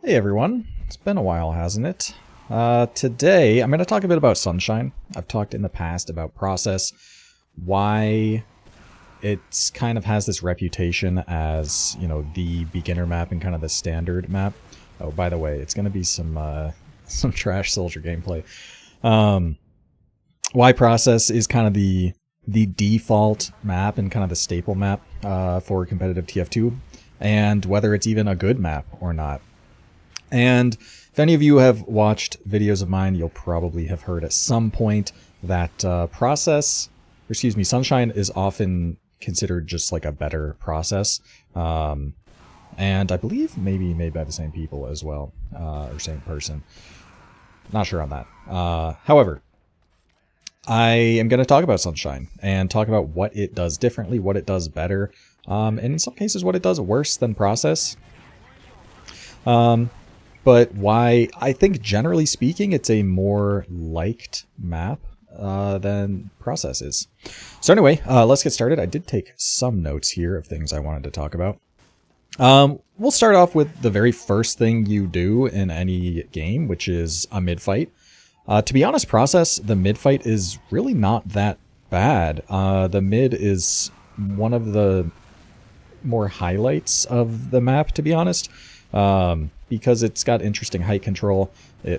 Hey everyone, it's been a while, hasn't it? Today I'm going to talk a bit about Sunshine. I've talked in the past about Process, why it's kind of has this reputation as, the beginner map and kind of the standard map. Oh, by the way, it's going to be some some trash soldier gameplay. Why Process is kind of the default map and kind of the staple map for competitive TF2, and whether it's even a good map or not. And if any of you have watched videos of mine, you'll probably have heard at some point that Sunshine is often considered just like a better Process. And I believe maybe made by the same people as well, or same person. Not sure on that. However, I am going to talk about Sunshine and talk about what it does differently, what it does better, and in some cases what it does worse than Process. But why I think, generally speaking, it's a more liked map than Process is. So anyway, let's get started. I did take some notes here of things I wanted to talk about. We'll start off with the very first thing you do in any game, which is a mid-fight. To be honest, Process, the mid-fight is really not that bad. The mid is one of the more highlights of the map, to be honest. Because it's got interesting height control. The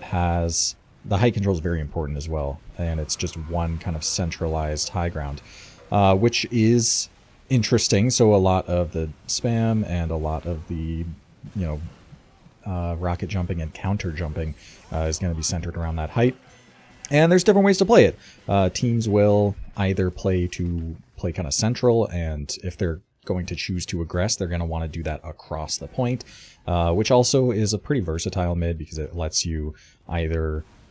height control is very important as well, and it's just one kind of centralized high ground, which is interesting. So a lot of the spam and a lot of the, rocket jumping and counter jumping is going to be centered around that height. And there's different ways to play it. Teams will either play kind of central, and if they're going to choose to aggress, they're going to want to do that across the point, which also is a pretty versatile mid because it lets you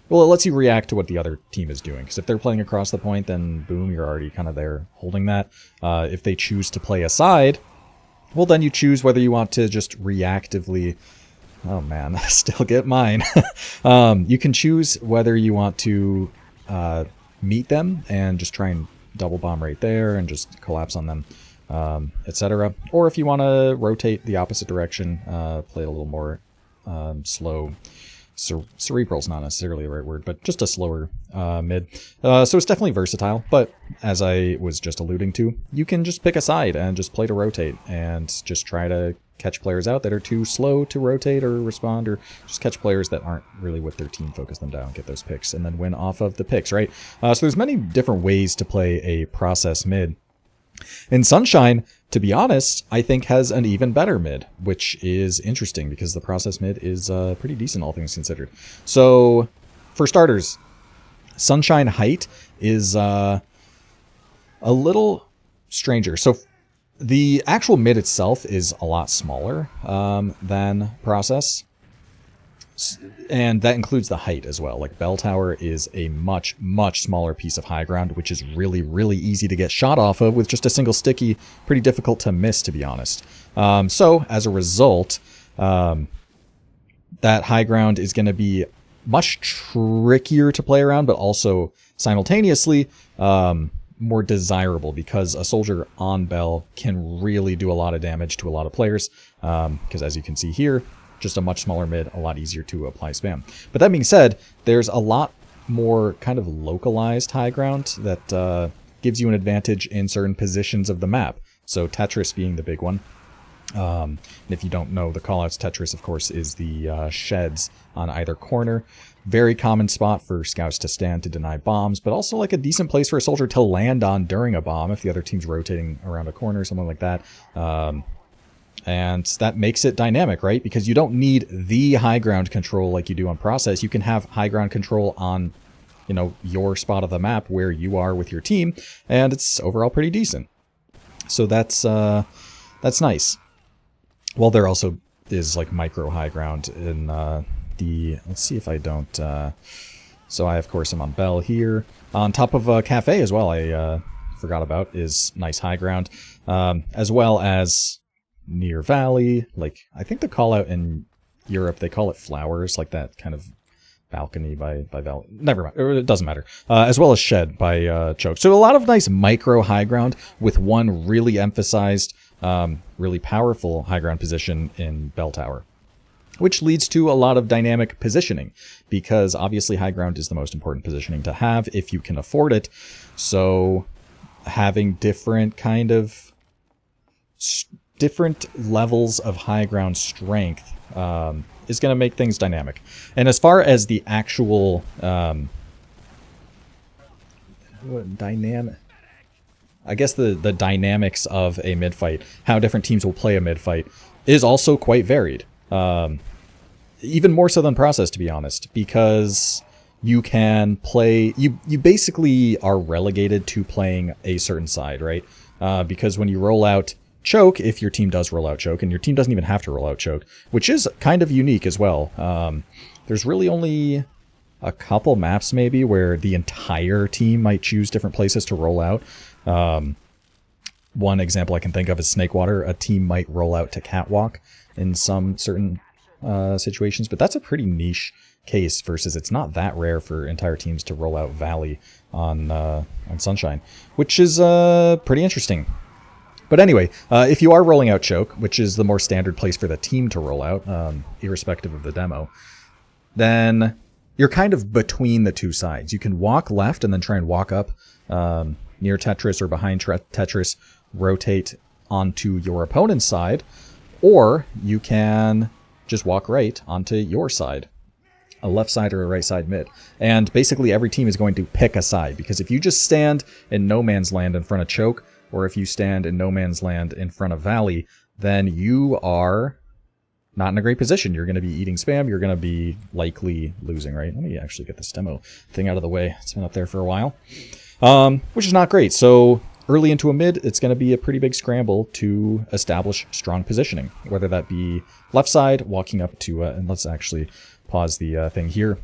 react to what the other team is doing. Because if they're playing across the point, then boom, you're already kind of there holding that. If they choose to play aside, well, then you choose whether you want to just reactively... Oh man, I still get mine. You can choose whether you want to meet them and just try and double bomb right there and just collapse on them, etc. Or if you want to rotate the opposite direction, play it a little more slow. Cerebral's not necessarily the right word, but just a slower mid. So it's definitely versatile, but as I was just alluding to, you can just pick a side and just play to rotate and just try to catch players out that are too slow to rotate or respond, or just catch players that aren't really with their team, focus them down, get those picks, and then win off of the picks, right? So there's many different ways to play a Process mid. And Sunshine, to be honest, I think has an even better mid, which is interesting because the Process mid is pretty decent, all things considered. So, for starters, Sunshine height is a little stranger. So, the actual mid itself is a lot smaller than Process. And that includes the height as well. Like Bell Tower is a much, much smaller piece of high ground, which is really, really easy to get shot off of with just a single sticky. Pretty difficult to miss, to be honest. So as a result, that high ground is going to be much trickier to play around, but also simultaneously more desirable because a soldier on Bell can really do a lot of damage to a lot of players. Because as you can see here, just a much smaller mid, a lot easier to apply spam. But that being said, there's a lot more kind of localized high ground that gives you an advantage in certain positions of the map. So Tetris being the big one. And if you don't know the callouts, Tetris, of course, is the sheds on either corner. Very common spot for scouts to stand to deny bombs, but also like a decent place for a soldier to land on during a bomb if the other team's rotating around a corner, something like that. And that makes it dynamic, right? Because you don't need the high ground control like you do on Process. You can have high ground control on, your spot of the map where you are with your team, and it's overall pretty decent. So that's nice. Well, there also is like micro high ground in let's see if I don't. So I, of course, am on Bell here. On top of Cafe as well, I forgot about, is nice high ground, as well as near Valley. Like, I think the call out in Europe, they call it Flowers, like that kind of balcony by Valley. Never mind, it doesn't matter. As well as Shed by Choke. So a lot of nice micro high ground with one really emphasized, really powerful high ground position in Bell Tower. which leads to a lot of dynamic positioning, because obviously high ground is the most important positioning to have if you can afford it. So having different levels of high ground strength is going to make things dynamic. And as far as the actual I guess the dynamics of a mid-fight, how different teams will play a mid-fight, is also quite varied. Even more so than process, to be honest, because you can play... You basically are relegated to playing a certain side, right? Because when you roll out choke, if your team does roll out choke, and your team doesn't even have to roll out choke, which is kind of unique as well. There's really only a couple maps maybe where the entire team might choose different places to roll out. One example I can think of is Snakewater. A team might roll out to Catwalk in some certain situations, but that's a pretty niche case versus it's not that rare for entire teams to roll out Valley on Sunshine, which is pretty interesting. But anyway, if you are rolling out choke, which is the more standard place for the team to roll out, irrespective of the demo, then you're kind of between the two sides. You can walk left and then try and walk up near Tetris or behind Tetris, rotate onto your opponent's side, or you can just walk right onto your side, a left side or a right side mid. And basically every team is going to pick a side, because if you just stand in no man's land in front of choke, or if you stand in no man's land in front of Valley, then you are not in a great position. You're going to be eating spam. You're going to be likely losing, right? Let me actually get this demo thing out of the way. It's been up there for a while, which is not great. So early into a mid, it's going to be a pretty big scramble to establish strong positioning, whether that be left side, walking up to, and let's actually pause the thing here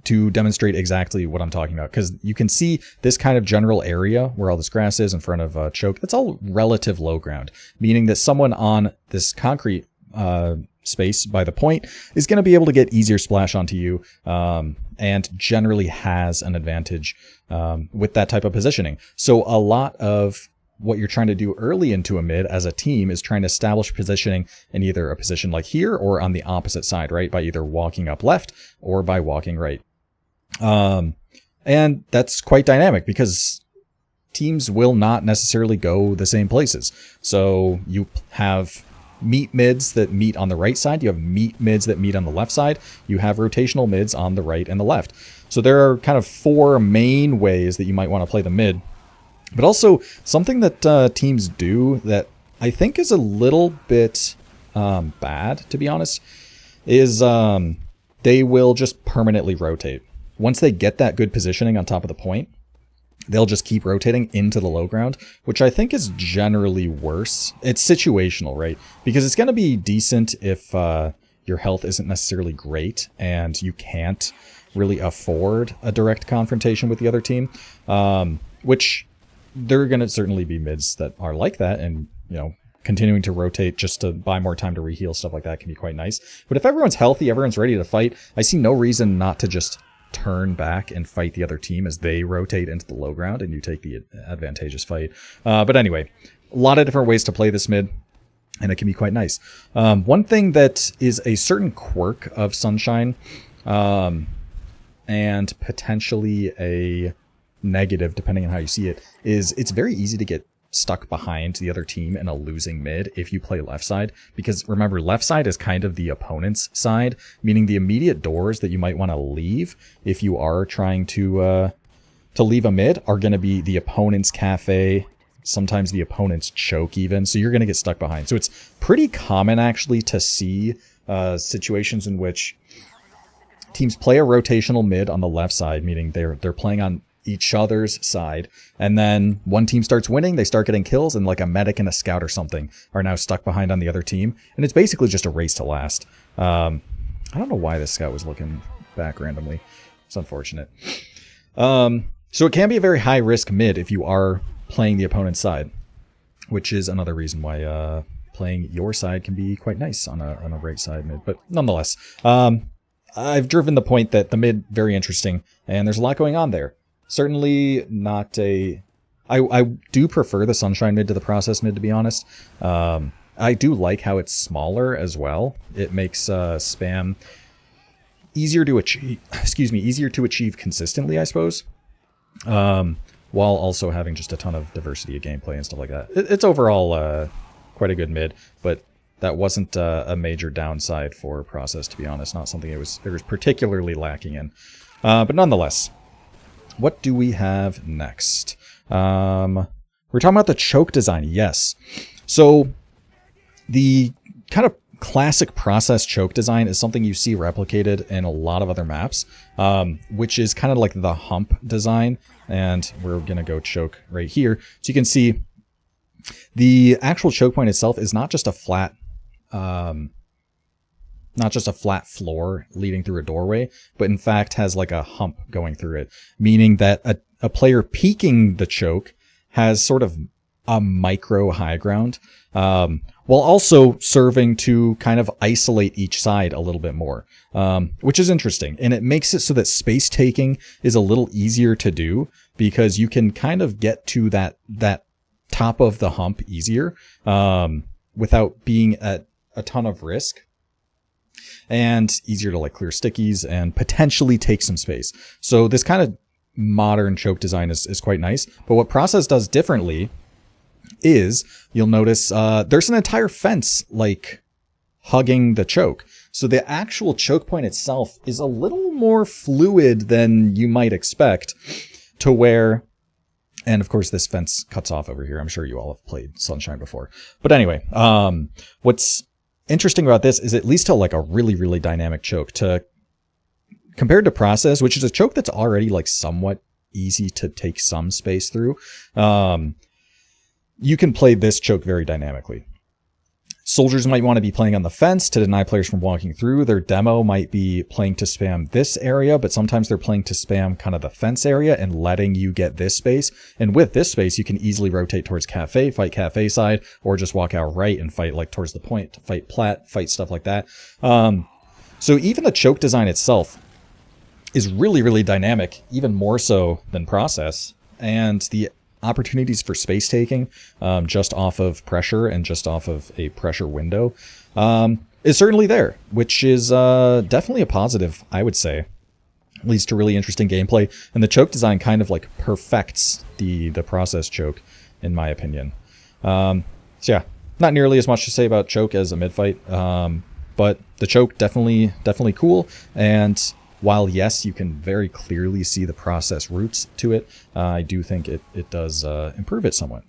to demonstrate exactly what I'm talking about, because you can see this kind of general area where all this grass is in front of choke. It's all relative low ground, meaning that someone on this concrete space by the point is going to be able to get easier splash onto you, and generally has an advantage with that type of positioning. So a lot of what you're trying to do early into a mid as a team is trying to establish positioning in either a position like here or on the opposite side, right? By either walking up left or by walking right. And that's quite dynamic because teams will not necessarily go the same places. So you have meat mids that meet on the right side. You have meat mids that meet on the left side. You have rotational mids on the right and the left. So there are kind of four main ways that you might want to play the mid. But also something that teams do that I think is a little bit bad, to be honest, is they will just permanently rotate. Once they get that good positioning on top of the point, they'll just keep rotating into the low ground, which I think is generally worse. It's situational, right? Because it's going to be decent if your health isn't necessarily great and you can't really afford a direct confrontation with the other team, which there are going to certainly be mids that are like that, and you know, continuing to rotate just to buy more time to reheal, stuff like that can be quite nice. But if everyone's healthy, everyone's ready to fight, I see no reason not to just turn back and fight the other team as they rotate into the low ground and you take the advantageous fight. But anyway, a lot of different ways to play this mid, and it can be quite nice. One thing that is a certain quirk of Sunshine, and potentially a negative depending on how you see it, is it's very easy to get stuck behind the other team in a losing mid if you play left side, because remember, left side is kind of the opponent's side, meaning the immediate doors that you might want to leave if you are trying to leave a mid are going to be the opponent's cafe, sometimes the opponent's choke even, so you're going to get stuck behind. So it's pretty common actually to see situations in which teams play a rotational mid on the left side, meaning they're playing on each other's side, and then one team starts winning, they start getting kills, and like a medic and a scout or something are now stuck behind on the other team, and it's basically just a race to last. I don't know why this scout was looking back randomly. It's unfortunate. So it can be a very high risk mid if you are playing the opponent's side, which is another reason why playing your side can be quite nice on a right side mid. But nonetheless, I've driven the point that the mid very interesting, and there's a lot going on there. Certainly not a... I do prefer the Sunshine mid to the process mid, to be honest. I do like how it's smaller as well. It makes spam easier to achieve, easier to achieve consistently, I suppose. While also having just a ton of diversity of gameplay and stuff like that. It's overall quite a good mid, but that wasn't a major downside for Process, to be honest. Not something it was particularly lacking in. But nonetheless, what do we have next? We're talking about the choke design, yes. So the kind of classic Process choke design is something you see replicated in a lot of other maps, which is kind of like the hump design. And we're going to go choke right here. So you can see the actual choke point itself is not just a flat floor leading through a doorway, but in fact has like a hump going through it, meaning that a player peeking the choke has sort of a micro high ground, while also serving to kind of isolate each side a little bit more, which is interesting. And it makes it so that space taking is a little easier to do because you can kind of get to that top of the hump easier without being at a ton of risk, and easier to like clear stickies and potentially take some space. So this kind of modern choke design is quite nice. But what Process does differently is, you'll notice there's an entire fence like hugging the choke. So the actual choke point itself is a little more fluid than you might expect, to where, and of course this fence cuts off over here. I'm sure you all have played Sunshine before. But anyway, what's interesting about this is it leads to like a really, really dynamic choke compared to Process, which is a choke that's already like somewhat easy to take some space through. You can play this choke very dynamically. Soldiers might want to be playing on the fence to deny players from walking through. Their demo might be playing to spam this area, but sometimes they're playing to spam kind of the fence area and letting you get this space. And with this space, you can easily rotate towards cafe, fight cafe side, or just walk out right and fight like towards the point, to fight plat, fight stuff like that. So even the choke design itself is really, really dynamic, even more so than Process. And the opportunities for space taking just off of pressure and just off of a pressure window is certainly there, which is definitely a positive, I would say. Leads to really interesting gameplay, and the choke design kind of like perfects the Process choke, in my opinion. So yeah, not nearly as much to say about choke as a Midfight, but the choke definitely cool. And while, yes, you can very clearly see the Process roots to it, I do think it does improve it somewhat.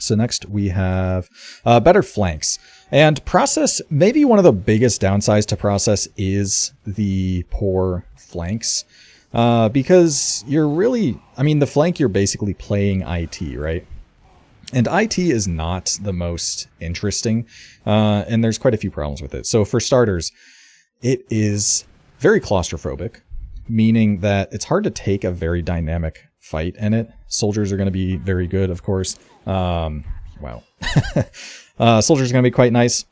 So next we have better flanks. And Process, maybe one of the biggest downsides to Process is the poor flanks. Because you're really, I mean, the flank, you're basically playing IT, right? And IT is not the most interesting, and there's quite a few problems with it. So for starters, it is very claustrophobic, meaning that it's hard to take a very dynamic fight in it. Soldiers are going to be very good, of course. Soldiers are going to be quite nice.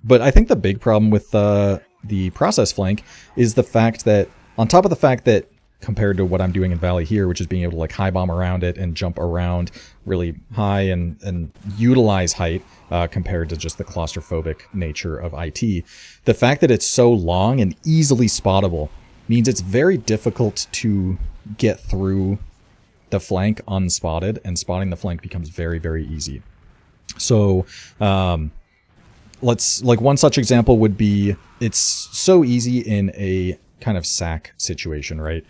But I think the big problem with the Process flank is the fact that, on top of the fact that compared to what I'm doing in Valley here, which is being able to like high bomb around it and jump around really high and utilize height compared to just the claustrophobic nature of IT. The fact that it's so long and easily spottable means it's very difficult to get through the flank unspotted, and spotting the flank becomes very, very easy. So one such example would be, it's so easy in a kind of sack situation, right?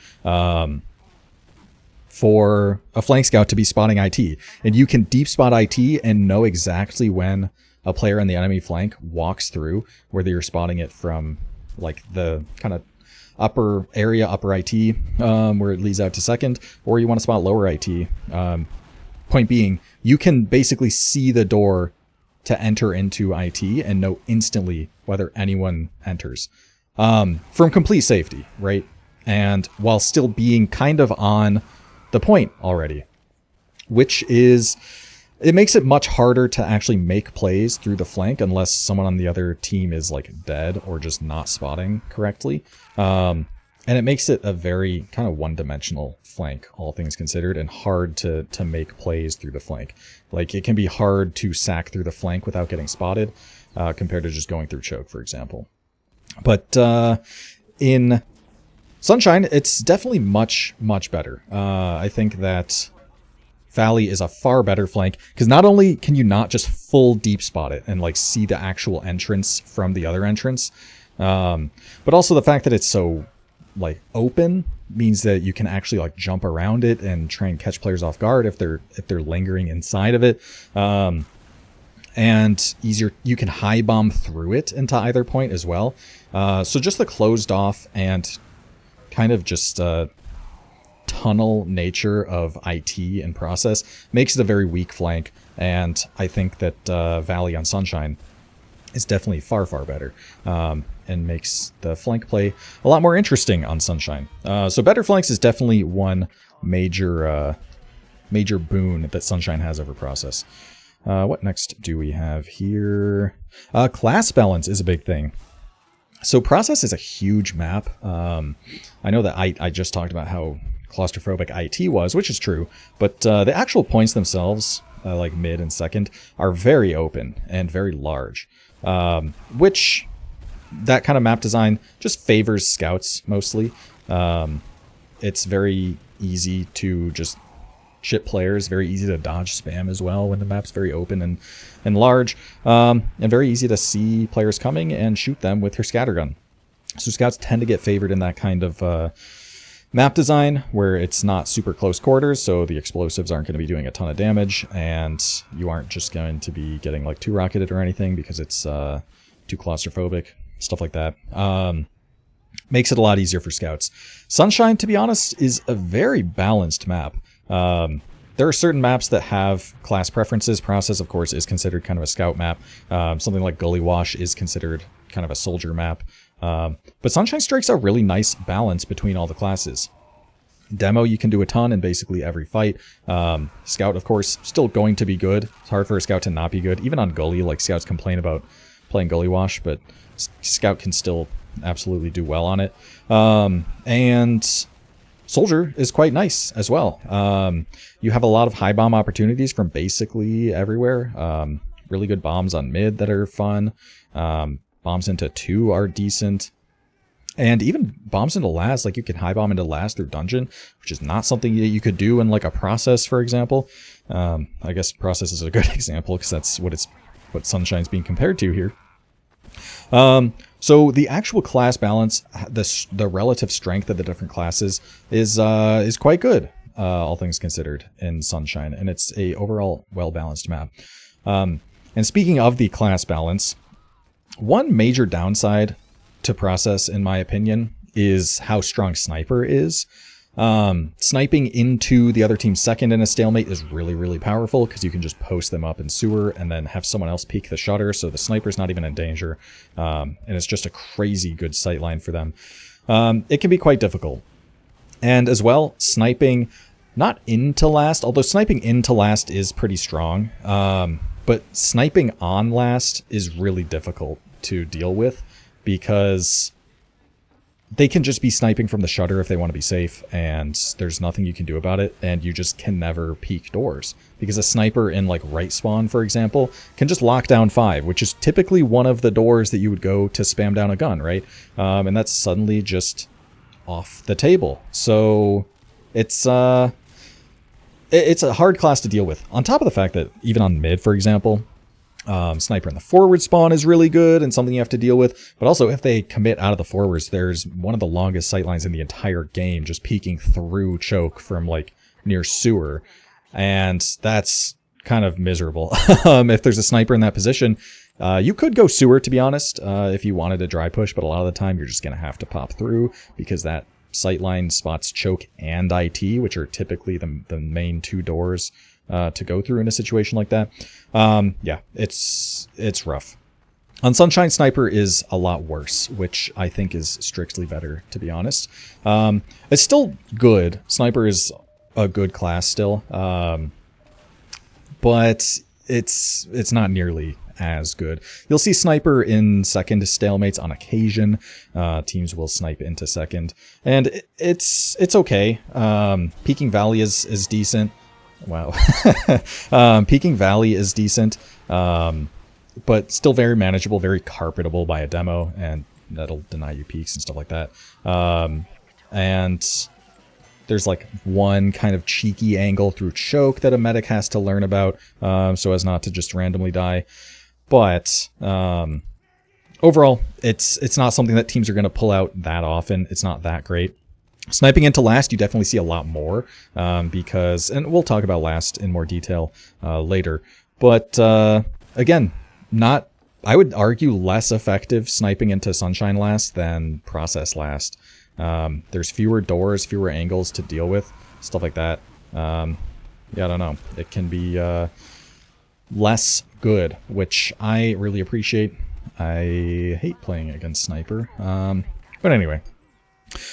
For a flank scout to be spotting IT, and you can deep spot IT and know exactly when a player on the enemy flank walks through, whether you're spotting it from like the kind of upper area, upper IT, where it leads out to second, or you want to spot lower IT. Point being, you can basically see the door to enter into IT and know instantly whether anyone enters. From complete safety, right? And while still being kind of on the point already, which is, it makes it much harder to actually make plays through the flank unless someone on the other team is like dead or just not spotting correctly. And it makes it a very kind of one-dimensional flank, all things considered, and hard to make plays through the flank. Like, it can be hard to sack through the flank without getting spotted, compared to just going through choke, for example. But in Sunshine, it's definitely much, much better. I think that Valley is a far better flank, because not only can you not just full deep spot it and like see the actual entrance from the other entrance, but also the fact that it's so like open means that you can actually like jump around it and try and catch players off guard if they're lingering inside of it. And easier, you can high bomb through it into either point as well. So just the closed off and kind of just tunnel nature of IT and process makes it a very weak flank. And I think that Valley on Sunshine is definitely far, far better. And makes the flank play a lot more interesting on Sunshine. So better flanks is definitely one major major boon that Sunshine has over Process. What next do we have here? Class balance is a big thing. So Process is a huge map. I know that I just talked about how claustrophobic IT was, which is true, but the actual points themselves, like mid and second, are very open and very large, which that kind of map design just favors scouts mostly. It's very easy to just chip players, very easy to dodge spam as well when the map's very open and large, and very easy to see players coming and shoot them with your scattergun. So scouts tend to get favored in that kind of map design where it's not super close quarters, so the explosives aren't going to be doing a ton of damage, and you aren't just going to be getting like too rocketed or anything because it's too claustrophobic. Stuff like that. Makes it a lot easier for scouts. Sunshine, to be honest, is a very balanced map. There are certain maps that have class preferences. Process, of course, is considered kind of a scout map. Something like Gully Wash is considered kind of a soldier map. But Sunshine strikes a really nice balance between all the classes. Demo, you can do a ton in basically every fight. Scout, of course, still going to be good. It's hard for a scout to not be good. Even on Gully, like scouts complain about playing Gully Wash, but Scout can still absolutely do well on it. And Soldier is quite nice as well. You have a lot of high bomb opportunities from basically everywhere. Really good bombs on mid that are fun. Bombs into 2 are decent. And even bombs into last, like you can high bomb into last through dungeon, which is not something that you could do in like a Process, for example. I guess Process is a good example because that's what Sunshine's being compared to here. So the actual class balance, the relative strength of the different classes is quite good, all things considered, in Sunshine, and it's a overall well-balanced map. And speaking of the class balance, one major downside to Process, in my opinion, is how strong Sniper is. Sniping into the other team's second in a stalemate is really, really powerful because you can just post them up in sewer and then have someone else peek the shutter, so the sniper's not even in danger. And it's just a crazy good sightline for them. It can be quite difficult. And as well, sniping not into last, although sniping into last is pretty strong, but sniping on last is really difficult to deal with because they can just be sniping from the shutter if they want to be safe, and there's nothing you can do about it, and you just can never peek doors. Because a sniper in, like, right spawn, for example, can just lock down 5, which is typically one of the doors that you would go to spam down a gun, right? And that's suddenly just off the table. So it's a hard class to deal with. On top of the fact that even on mid, for example, sniper in the forward spawn is really good and something you have to deal with. But also, if they commit out of the forwards, there's one of the longest sightlines in the entire game just peeking through choke from like near sewer. And that's kind of miserable. If there's a sniper in that position, you could go sewer, to be honest, if you wanted to dry push. But a lot of the time, you're just going to have to pop through because that sightline spots choke and IT, which are typically the main 2 doors to go through in a situation like that. Yeah, it's rough. On Sunshine, Sniper is a lot worse, which I think is strictly better, to be honest. It's still good. Sniper is a good class still, but it's not nearly as good. You'll see sniper in second stalemates on occasion. Teams will snipe into second, and it's okay. Peaking Valley is decent. Wow. Peaking Valley is decent, but still very manageable, very carpetable by a demo, and that'll deny you peaks and stuff like that. And there's like one kind of cheeky angle through choke that a medic has to learn about, so as not to just randomly die. But overall, it's not something that teams are going to pull out that often. It's not that great. Sniping into last, you definitely see a lot more, because, and we'll talk about last in more detail later, but again, not, I would argue, less effective sniping into Sunshine last than process last. There's fewer doors, fewer angles to deal with, stuff like that. Yeah, I don't know. It can be less good, which I really appreciate. I hate playing against Sniper. But anyway,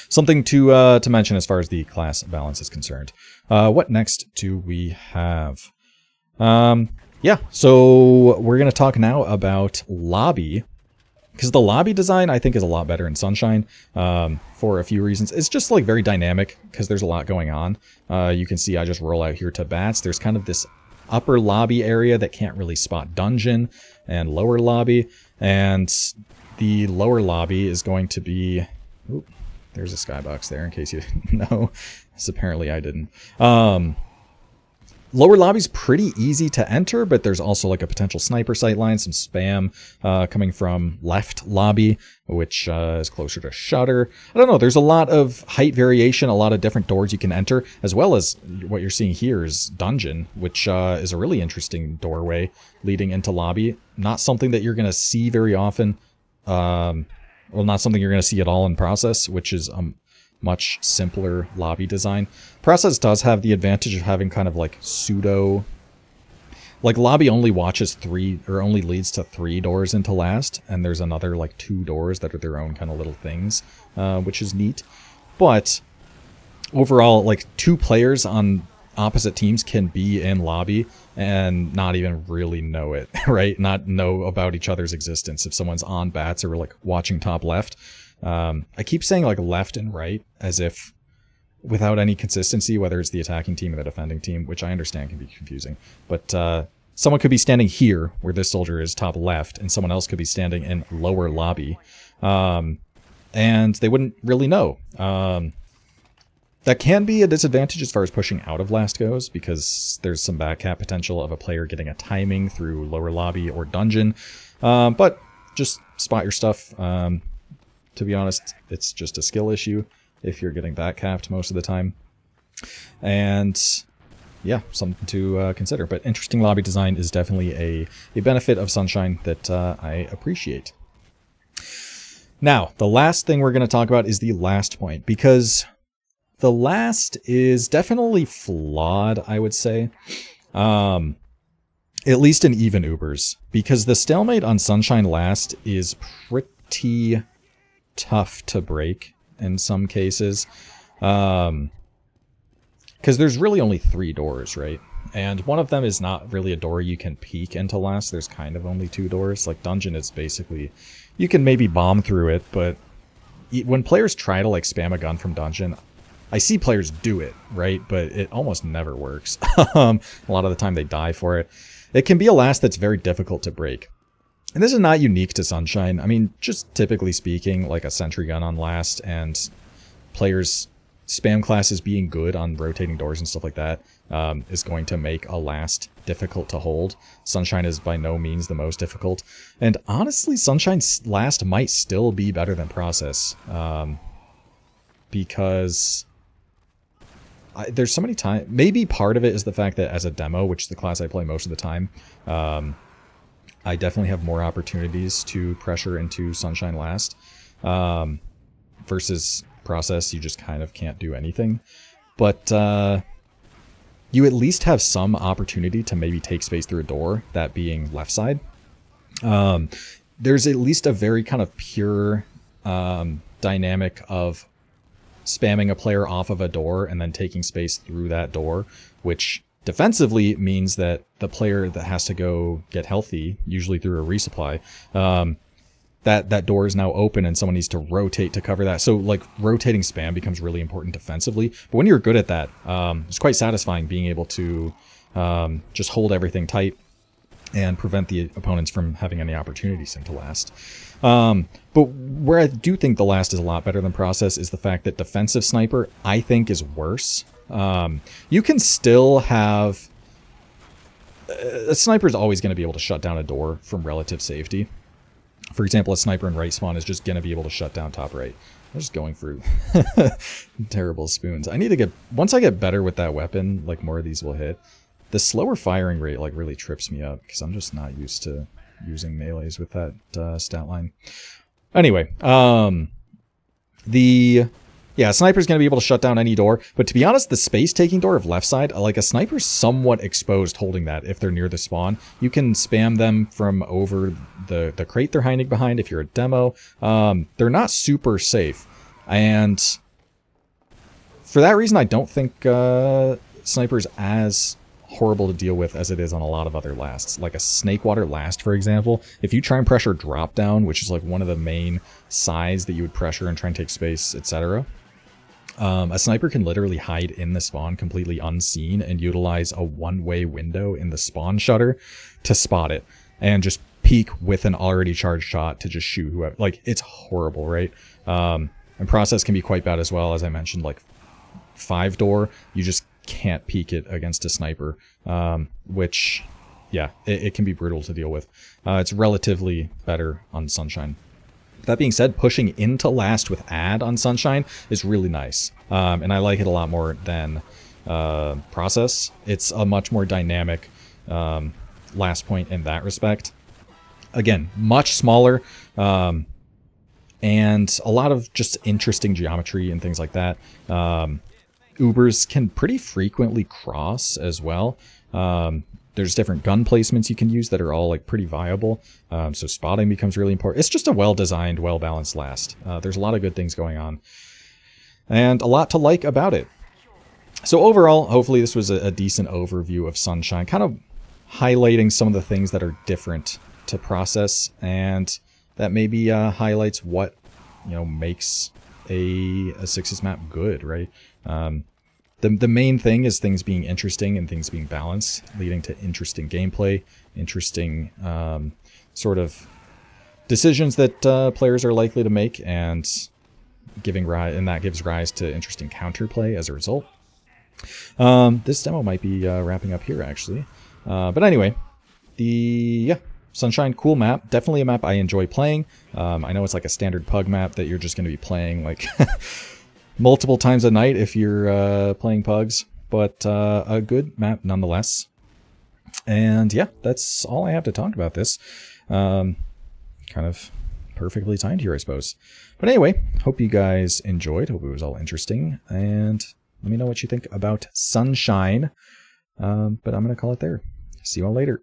something to mention as far as the class balance is concerned. What next do we have? Yeah, so we're going to talk now about lobby, because the lobby design I think is a lot better in Sunshine for a few reasons. It's just like very dynamic because there's a lot going on. You can see I just roll out here to bats. There's kind of this upper lobby area that can't really spot dungeon, and lower lobby, and the lower lobby is going to be... Oop, there's a skybox there in case you didn't know. Because apparently I didn't. Lower lobby's pretty easy to enter, but there's also like a potential sniper sightline, some spam coming from left lobby, which is closer to shutter. I don't know, there's a lot of height variation, a lot of different doors you can enter, as well as what you're seeing here is dungeon, which is a really interesting doorway leading into lobby. Not something that you're going to see very often, well, not something you're going to see at all in process, which is much simpler lobby design. Process does have the advantage of having kind of like pseudo, like lobby only watches 3 or only leads to 3 doors into last, and there's another like 2 doors that are their own kind of little things, which is neat. But overall, like 2 players on opposite teams can be in lobby and not even really know it, right? Not know about each other's existence. If someone's on bats or like watching top left, I keep saying like left and right as if without any consistency, whether it's the attacking team or the defending team, which I understand can be confusing. But someone could be standing here where this soldier is top left, and someone else could be standing in lower lobby, and they wouldn't really know. That can be a disadvantage as far as pushing out of last goes, because there's some backcap potential of a player getting a timing through lower lobby or dungeon. But just spot your stuff. To be honest, it's just a skill issue if you're getting backcapped most of the time. And yeah, something to consider. But interesting lobby design is definitely a benefit of Sunshine that I appreciate. Now, the last thing we're going to talk about is the last point, because the last is definitely flawed, I would say. At least in even Ubers, because the stalemate on Sunshine last is pretty tough to break in some cases, because there's really only 3 doors, right? And one of them is not really a door you can peek into last. There's kind of only 2 doors. Like dungeon is basically, you can maybe bomb through it, but when players try to like spam a gun from dungeon, I see players do it, right? But it almost never works. A lot of the time they die for it. It can be a last that's very difficult to break. And this is not unique to Sunshine. I mean, just typically speaking, like a sentry gun on last and players' spam classes being good on rotating doors and stuff like that is going to make a last difficult to hold. Sunshine is by no means the most difficult. And honestly, Sunshine's last might still be better than process, because there's so many times. Maybe part of it is the fact that as a demo, which is the class I play most of the time, I definitely have more opportunities to pressure into Sunshine last, versus process, you just kind of can't do anything. But you at least have some opportunity to maybe take space through a door, that being left side. There's at least a very kind of pure dynamic of spamming a player off of a door and then taking space through that door, which Defensively, it means that the player that has to go get healthy, usually through a resupply, that door is now open and someone needs to rotate to cover that. So like rotating spam becomes really important defensively. But when you're good at that, it's quite satisfying being able to just hold everything tight and prevent the opponents from having any opportunities into last. But where I do think the last is a lot better than process is the fact that defensive sniper, I think, is worse. You can still have... a sniper is always going to be able to shut down a door from relative safety. For example, a sniper in right spawn is just going to be able to shut down top right. I'm just going through terrible spoons. I need to get... once I get better with that weapon, like more of these will hit. The slower firing rate like really trips me up because I'm just not used to using melees with that stat line. Anyway, yeah, a sniper's going to be able to shut down any door, but to be honest, the space-taking door of left side, like a sniper's somewhat exposed holding that if they're near the spawn. You can spam them from over the crate they're hiding behind if you're a demo. They're not super safe, and for that reason, I don't think sniper's as horrible to deal with as it is on a lot of other lasts. Like a Snakewater last, for example, if you try and pressure drop down, which is like one of the main sides that you would pressure and try and take space, etc., a sniper can literally hide in the spawn completely unseen and utilize a one-way window in the spawn shutter to spot it and just peek with an already charged shot to just shoot whoever. Like, it's horrible, right? And process can be quite bad as well. As I mentioned, like 5-door, you just can't peek it against a sniper, which, yeah, it can be brutal to deal with. It's relatively better on Sunshine. That being said, pushing into last with add on Sunshine is really nice, and I like it a lot more than process. It's a much more dynamic last point in that respect. Again, much smaller, and a lot of just interesting geometry and things like that. Ubers can pretty frequently cross as well. There's different gun placements you can use that are all like pretty viable. So spotting becomes really important. It's just a well-designed, well-balanced last. There's a lot of good things going on and a lot to like about it. So overall, hopefully this was a decent overview of Sunshine, kind of highlighting some of the things that are different to process and that maybe highlights what, you know, makes a Sixes map good, right? The main thing is things being interesting and things being balanced, leading to interesting gameplay, interesting sort of decisions that players are likely to make, and that gives rise to interesting counterplay as a result. This demo might be wrapping up here, actually. But anyway, Sunshine, cool map. Definitely a map I enjoy playing. I know it's like a standard pug map that you're just going to be playing like multiple times a night if you're playing pugs, but a good map nonetheless. And yeah, that's all I have to talk about this. Kind of perfectly timed here, I suppose. But anyway, hope you guys enjoyed. Hope it was all interesting. And let me know what you think about Sunshine. But I'm going to call it there. See you all later.